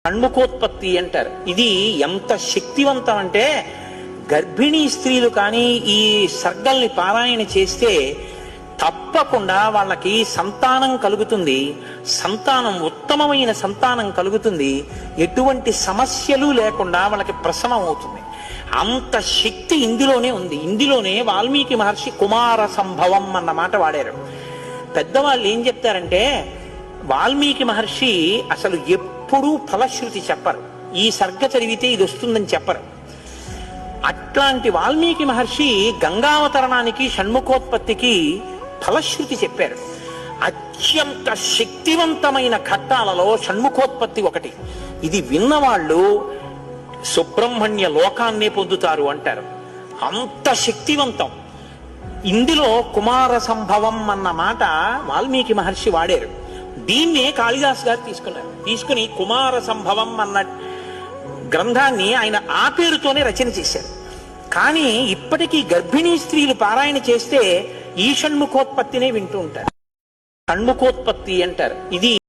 షణ్ముఖోత్పత్తి అంటారు. ఇది ఎంత శక్తివంతం అంటే గర్భిణీ స్త్రీలు కానీ ఈ సర్గల్ని పారాయణ చేస్తే తప్పకుండా వాళ్ళకి సంతానం కలుగుతుంది. సంతానం ఉత్తమమైన సంతానం కలుగుతుంది. ఎటువంటి సమస్యలు లేకుండా వాళ్ళకి ప్రసవం అవుతుంది. అంత శక్తి ఇందులోనే ఉంది. ఇందులోనే వాల్మీకి మహర్షి కుమార సంభవం అన్న మాట వాడారు. పెద్దవాళ్ళు ఏం చెప్తారంటే వాల్మీకి మహర్షి అసలు ఎప్పుడూ ఫలశ్రుతి చెప్పరు. ఈ సర్గ చదివితే ఇది వస్తుందని చెప్పరు. అట్లాంటి వాల్మీకి మహర్షి గంగావతరణానికి షణ్ముఖోత్పత్తికి ఫలశ్రుతి చెప్పారు. అత్యంత శక్తివంతమైన ఘట్టాలలో షణ్ముఖోత్పత్తి ఒకటి. ఇది విన్నవాళ్ళు సుబ్రహ్మణ్య లోకాన్నే పొందుతారు అంటారు. అంత శక్తివంతం. ఇందులో కుమార సంభవం అన్న మాట వాల్మీకి మహర్షి వాడారు. దీన్నే కాళిదాస్ గారు తీసుకుని కుమార సంభవం అన్న గ్రంథాన్ని ఆయన ఆ పేరుతోనే రచన చేశారు. కానీ ఇప్పటికీ గర్భిణీ స్త్రీలు పారాయణ చేస్తే ఈ షణ్ముఖోత్పత్తినే వింటూ ఉంటారు. షణ్ముఖోత్పత్తి అంటారు. ఇది